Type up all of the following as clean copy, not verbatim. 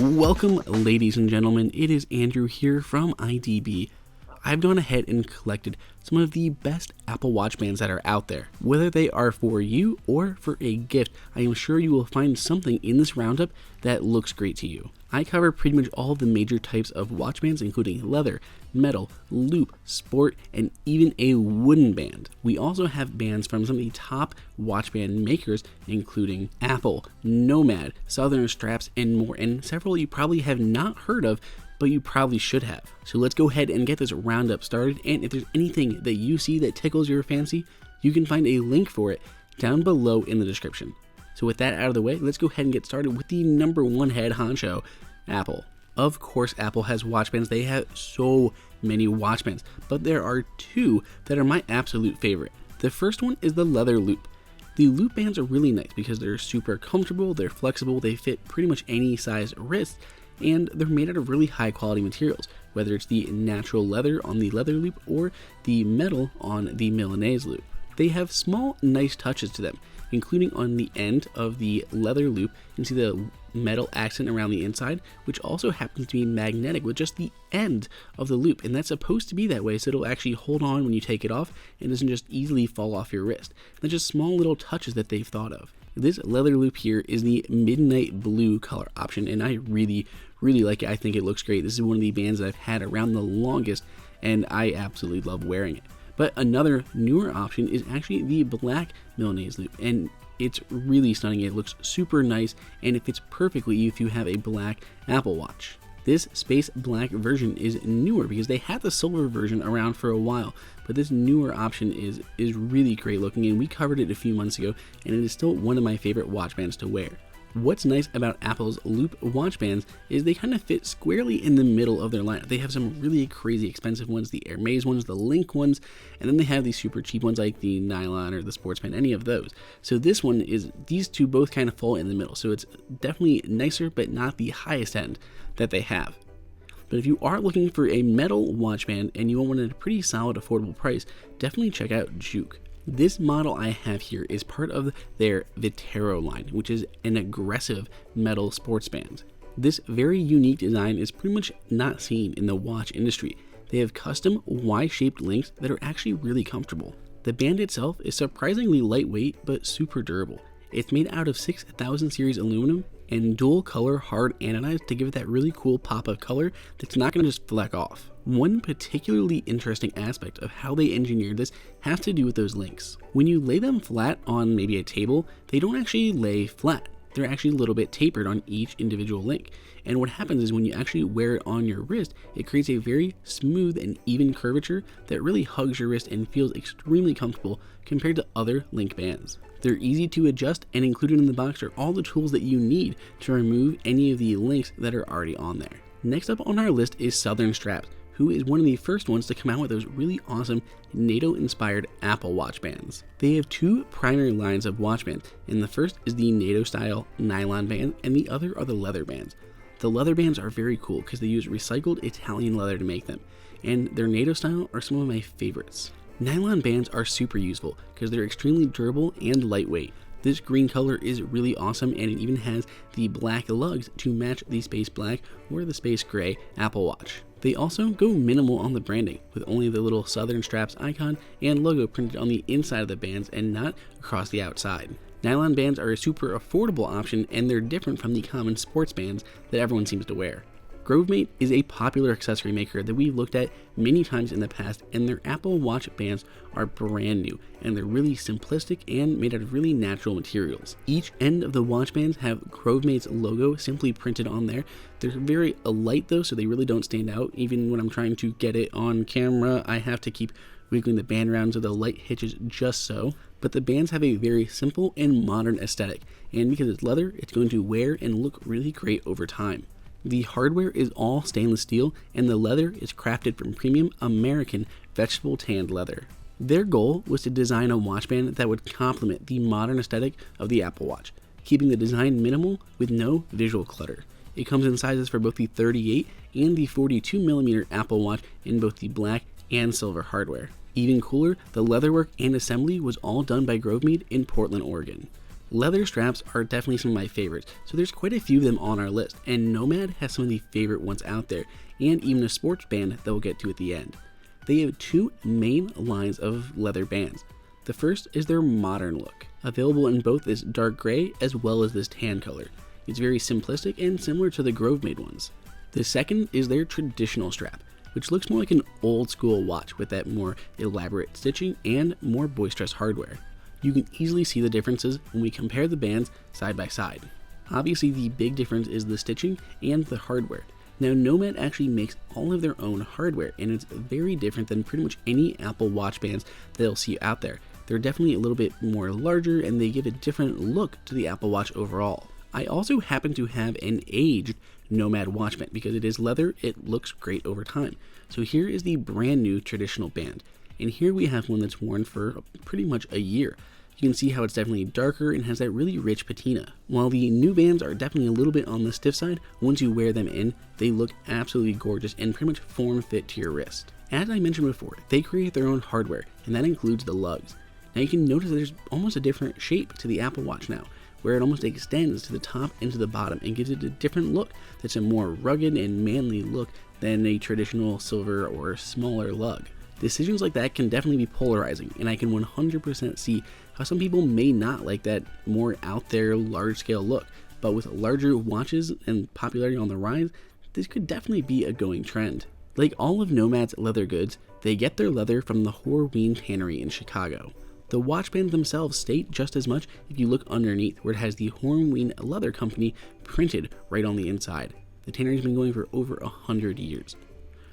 Welcome, ladies and gentlemen. It is Andrew here from IDB. I've gone ahead and collected some of the best Apple Watch bands that are out there. Whether they are for you or for a gift, I am sure you will find something in this roundup that looks great to you. I cover pretty much all of the major types of watch bands, including leather, metal, loop, sport, and even a wooden band. We also have bands from some of the top watch band makers, including Apple, Nomad, Southern Straps, and more, and several you probably have not heard of, but you probably should have. So let's go ahead and get this roundup started, and if there's anything that you see that tickles your fancy, you can find a link for it down below in the description. So with that out of the way, let's go ahead and get started with the number one head honcho, Apple. Of course, Apple has watch bands. They have so many watch bands, but there are two that are my absolute favorite. The first one is the leather loop. The loop bands are really nice because they're super comfortable, they're flexible, they fit pretty much any size wrist, and they're made out of really high quality materials, whether it's the natural leather on the leather loop or the metal on the Milanese loop. They have small, nice touches to them, including on the end of the leather loop. You can see the metal accent around the inside, which also happens to be magnetic with just the end of the loop, and that's supposed to be that way so it'll actually hold on when you take it off and doesn't just easily fall off your wrist. They're just small little touches that they've thought of. This leather loop here is the midnight blue color option, and I really like it. I think it looks great. This is one of the bands that I've had around the longest, and I absolutely love wearing it. But another newer option is actually the black Milanese loop, and it's really stunning. It looks super nice, and it fits perfectly if you have a black Apple Watch. This space black version is newer because they had the silver version around for a while, but this newer option is really great looking, and we covered it a few months ago, and it is still one of my favorite watch bands to wear. What's nice about Apple's loop watch bands is they kind of fit squarely in the middle of their lineup. They have some really crazy expensive ones, the Hermes ones, the Link ones, and then they have these super cheap ones like the nylon or the Sportsman, any of those. So this one is, these two both kind of fall in the middle, so it's definitely nicer but not the highest end that they have. But if you are looking for a metal watch band and you want one at a pretty solid affordable price, definitely check out Juke. This model I have here is part of their Vitero line, which is an aggressive metal sports band. This very unique design is pretty much not seen in the watch industry. They have custom Y-shaped links that are actually really comfortable. The band itself is surprisingly lightweight but super durable. It's made out of 6000 series aluminum and dual color hard anodized to give it that really cool pop of color that's not going to just fleck off. One particularly interesting aspect of how they engineered this has to do with those links. When you lay them flat on maybe a table, they don't actually lay flat. They're actually a little bit tapered on each individual link. And what happens is when you actually wear it on your wrist, it creates a very smooth and even curvature that really hugs your wrist and feels extremely comfortable compared to other link bands. They're easy to adjust, and included in the box are all the tools that you need to remove any of the links that are already on there. Next up on our list is Southern Straps, who is one of the first ones to come out with those really awesome NATO-inspired Apple Watch bands. They have two primary lines of watch bands, and the first is the NATO-style nylon band, and the other are the leather bands. The leather bands are very cool because they use recycled Italian leather to make them, and their NATO style are some of my favorites. Nylon bands are super useful because they're extremely durable and lightweight. This green color is really awesome, and it even has the black lugs to match the space black or the space gray Apple Watch. They also go minimal on the branding, with only the little Southern Straps icon and logo printed on the inside of the bands and not across the outside. Nylon bands are a super affordable option, and they're different from the common sports bands that everyone seems to wear. Grovemade is a popular accessory maker that we've looked at many times in the past, and their Apple Watch bands are brand new, and they're really simplistic and made out of really natural materials. Each end of the watch bands have Grovemade's logo simply printed on there. They're very light though, so they really don't stand out. Even when I'm trying to get it on camera, I have to keep wiggling the band around so the light hitches just so. But the bands have a very simple and modern aesthetic, and because it's leather, it's going to wear and look really great over time. The hardware is all stainless steel, and the leather is crafted from premium American vegetable tanned leather. Their goal was to design a watch band that would complement the modern aesthetic of the Apple Watch, keeping the design minimal with no visual clutter. It comes in sizes for both the 38 and the 42mm Apple Watch in both the black and silver hardware. Even cooler, the leatherwork and assembly was all done by Grovemade in Portland, Oregon. Leather straps are definitely some of my favorites, so there's quite a few of them on our list, and Nomad has some of the favorite ones out there, and even a sports band that we'll get to at the end. They have two main lines of leather bands. The first is their modern look, available in both this dark gray as well as this tan color. It's very simplistic and similar to the Grovemade ones. The second is their traditional strap, which looks more like an old school watch with that more elaborate stitching and more boisterous hardware. You can easily see the differences when we compare the bands side by side. Obviously the big difference is the stitching and the hardware. Now Nomad actually makes all of their own hardware, and it's very different than pretty much any Apple Watch bands that you'll see out there. They're definitely a little bit more larger and they give a different look to the Apple Watch overall. I also happen to have an aged Nomad watch band because it is leather, it looks great over time. So here is the brand new traditional band. And here we have one that's worn for pretty much a year. You can see how it's definitely darker and has that really rich patina. While the new bands are definitely a little bit on the stiff side, once you wear them in, they look absolutely gorgeous and pretty much form fit to your wrist. As I mentioned before, they create their own hardware, and that includes the lugs. Now you can notice there's almost a different shape to the Apple Watch now, where it almost extends to the top and to the bottom and gives it a different look that's a more rugged and manly look than a traditional silver or smaller lug. Decisions like that can definitely be polarizing, and I can 100% see how some people may not like that more out there large scale look, but with larger watches and popularity on the rise, this could definitely be a going trend. Like all of Nomad's leather goods, they get their leather from the Horween Tannery in Chicago. The watch bands themselves state just as much if you look underneath, where it has the Horween Leather Company printed right on the inside. The tannery's been going for over 100 years.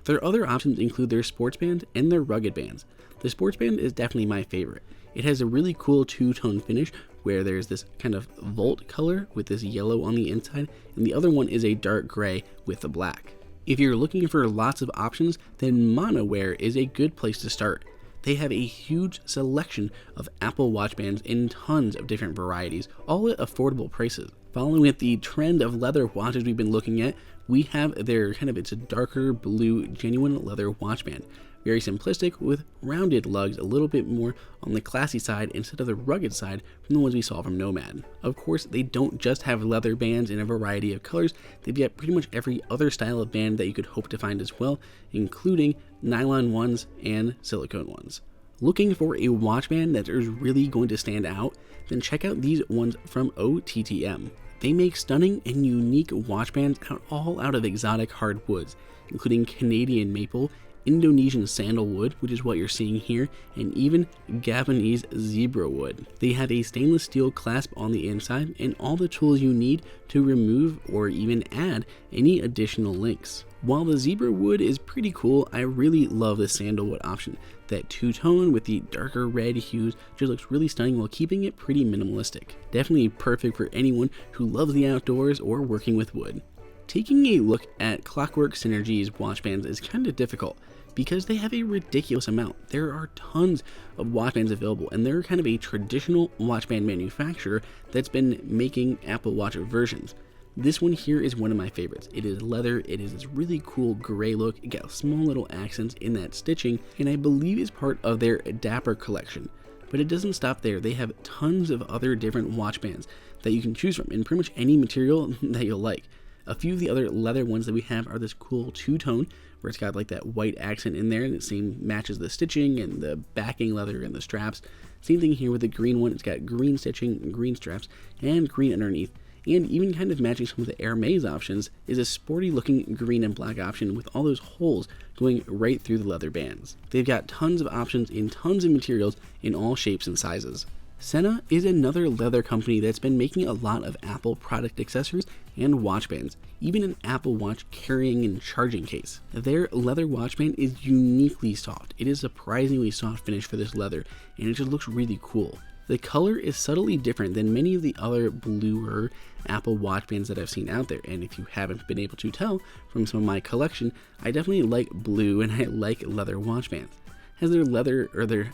Their other options include their sports band and their rugged bands. The sports band is definitely my favorite. It has a really cool two-tone finish where there's this kind of volt color with this yellow on the inside, and the other one is a dark gray with the black. If you're looking for lots of options, then Monowear is a good place to start. They have a huge selection of Apple Watch bands in tons of different varieties, all at affordable prices. Following with the trend of leather watches we've been looking at, we have their it's a darker blue genuine leather watch band. Very simplistic with rounded lugs, a little bit more on the classy side instead of the rugged side from the ones we saw from Nomad. Of course, they don't just have leather bands in a variety of colors, they've got pretty much every other style of band that you could hope to find as well, including nylon ones and silicone ones. Looking for a watch band that is really going to stand out? Then check out these ones from OTTEM. They make stunning and unique watch bands all out of exotic hardwoods, including Canadian maple, Indonesian sandalwood, which is what you're seeing here, and even Gabonese zebra wood. They have a stainless steel clasp on the inside and all the tools you need to remove or even add any additional links. While the zebra wood is pretty cool, I really love the sandalwood option. That two-tone with the darker red hues just looks really stunning while keeping it pretty minimalistic. Definitely perfect for anyone who loves the outdoors or working with wood. Taking a look at Clockwork Synergies watch bands is kind of difficult because they have a ridiculous amount. There are tons of watch bands available, and they're kind of a traditional watch band manufacturer that's been making Apple Watch versions. This one here is one of my favorites. It is leather, it is this really cool gray look, it got small little accents in that stitching, and I believe is part of their Dapper collection. But it doesn't stop there. They have tons of other different watch bands that you can choose from in pretty much any material that you'll like. A few of the other leather ones that we have are this cool two-tone, where it's got like that white accent in there, and it same matches the stitching and the backing leather and the straps. Same thing here with the green one. It's got green stitching, green straps, and green underneath. And even kind of matching some of the Hermes options is a sporty looking green and black option with all those holes going right through the leather bands. They've got tons of options in tons of materials in all shapes and sizes. Senna is another leather company that's been making a lot of Apple product accessories and watch bands, even an Apple Watch carrying and charging case. Their leather watch band is uniquely soft. It is surprisingly soft finish for this leather, and it just looks really cool. The color is subtly different than many of the other bluer Apple Watch bands that I've seen out there, and if you haven't been able to tell from some of my collection, I definitely like blue and I like leather watch bands. As their leather or their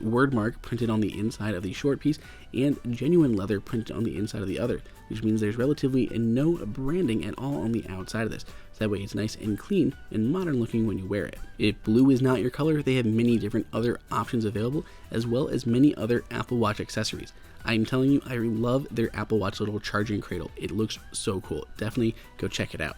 word mark printed on the inside of the short piece, and genuine leather printed on the inside of the other, which means there's relatively no branding at all on the outside of this. So that way it's nice and clean and modern looking when you wear it. If blue is not your color, they have many different other options available, as well as many other Apple Watch accessories. I'm telling you, I love their Apple Watch little charging cradle. It looks so cool. Definitely go check it out.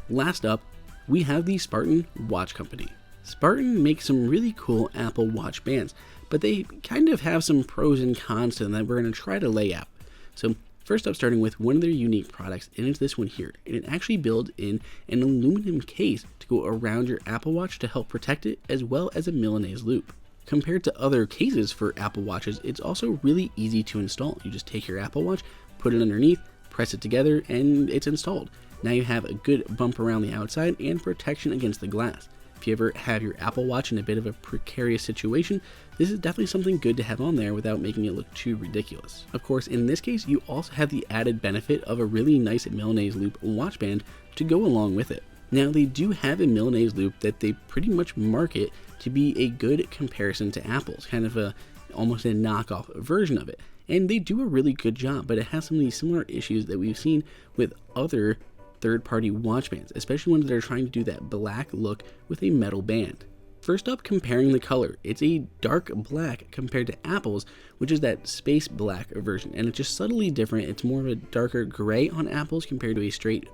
Last up, we have the Spartan Watch Company. Spartan makes some really cool Apple Watch bands, but they kind of have some pros and cons to them that we're going to try to lay out. So first up, starting with one of their unique products, and it's this one here. And it actually builds in an aluminum case to go around your Apple Watch to help protect it, as well as a Milanese loop. Compared to other cases for Apple Watches, it's also really easy to install. You just take your Apple Watch, put it underneath, press it together, and it's installed. Now you have a good bump around the outside and protection against the glass. If you ever have your Apple Watch in a bit of a precarious situation, this is definitely something good to have on there without making it look too ridiculous. Of course, in this case, you also have the added benefit of a really nice Milanese loop watch band to go along with it. Now, they do have a Milanese loop that they pretty much market to be a good comparison to Apple's, kind of almost a knockoff version of it. And they do a really good job, but it has some of these similar issues that we've seen with other third-party watch bands, especially ones that are trying to do that black look with a metal band. First up, comparing the color. It's a dark black compared to Apple's, which is that space black version, and it's just subtly different. It's more of a darker gray on Apple's compared to a straight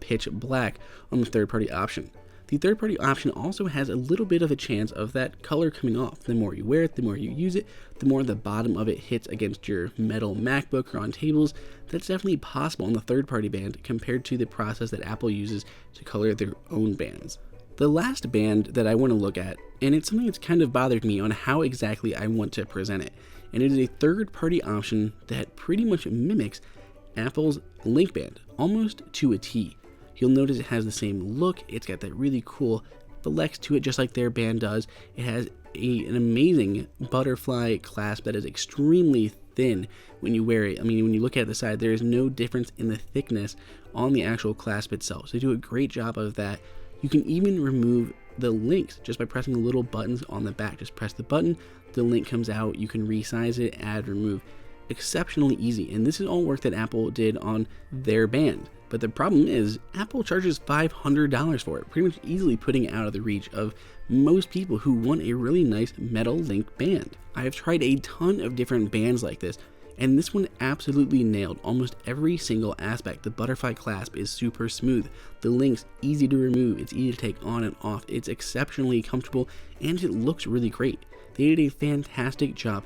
pitch black on the third-party option. The third-party option also has a little bit of a chance of that color coming off. The more you wear it, the more you use it, the more the bottom of it hits against your metal MacBook or on tables. That's definitely possible on the third-party band compared to the process that Apple uses to color their own bands. The last band that I want to look at, and it's something that's kind of bothered me on how exactly I want to present it, and it is a third-party option that pretty much mimics Apple's Link Band, almost to a T. You'll notice it has the same look. It's got that really cool flex to it, just like their band does. It has an amazing butterfly clasp that is extremely thin when you wear it. I mean, when you look at the side, there is no difference in the thickness on the actual clasp itself. So they do a great job of that. You can even remove the links just by pressing the little buttons on the back. Just press the button, the link comes out. You can resize it, add, remove. Exceptionally easy. And this is all work that Apple did on their band. But the problem is, Apple charges $500 for it, pretty much easily putting it out of the reach of most people who want a really nice metal link band. I have tried a ton of different bands like this, and this one absolutely nailed almost every single aspect. The butterfly clasp is super smooth, the links easy to remove, it's easy to take on and off, it's exceptionally comfortable, and it looks really great. They did a fantastic job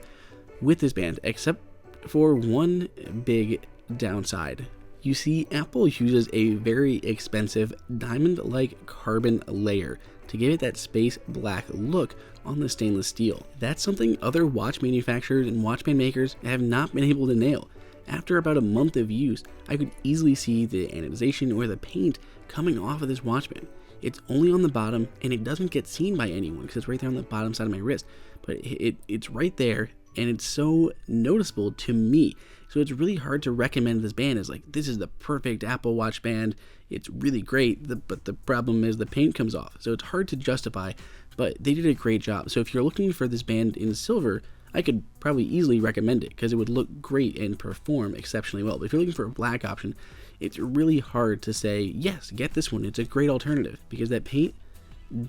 with this band, except for one big downside. You see, Apple uses a very expensive diamond-like carbon layer to give it that space black look on the stainless steel. That's something other watch manufacturers and watch band makers have not been able to nail. After about a month of use, I could easily see the anodization or the paint coming off of this watch band. It's only on the bottom, and it doesn't get seen by anyone because it's right there on the bottom side of my wrist, but it's right there, and it's so noticeable to me. So it's really hard to recommend this band as like, this is the perfect Apple Watch band. It's really great, but the problem is the paint comes off. So it's hard to justify, but they did a great job. So if you're looking for this band in silver, I could probably easily recommend it because it would look great and perform exceptionally well. But if you're looking for a black option, it's really hard to say, yes, get this one. It's a great alternative because that paint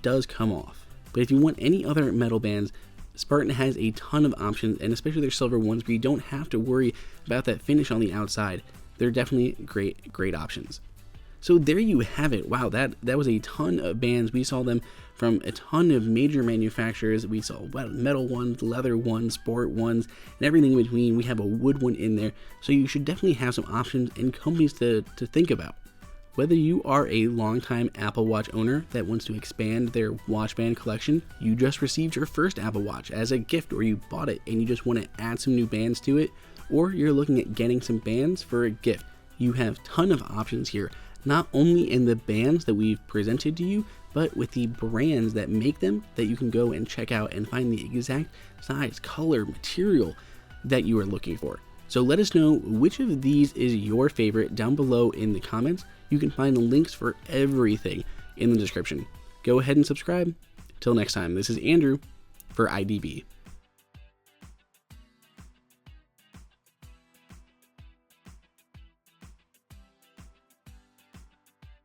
does come off. But if you want any other metal bands, Spartan has a ton of options, and especially their silver ones where you don't have to worry about that finish on the outside. They're definitely great options. So there you have it. Wow, that was a ton of bands. We saw them from a ton of major manufacturers. We saw metal ones, leather ones, sport ones, and everything in between. We have a wood one in there. So you should definitely have some options and companies to think about. Whether you are a longtime Apple Watch owner that wants to expand their watch band collection, you just received your first Apple Watch as a gift, or you bought it and you just want to add some new bands to it, or you're looking at getting some bands for a gift, you have a ton of options here, not only in the bands that we've presented to you, but with the brands that make them that you can go and check out and find the exact size, color, material that you are looking for. So let us know which of these is your favorite down below in the comments. You can find the links for everything in the description. Go ahead and subscribe. Till next time, this is Andrew for IDB.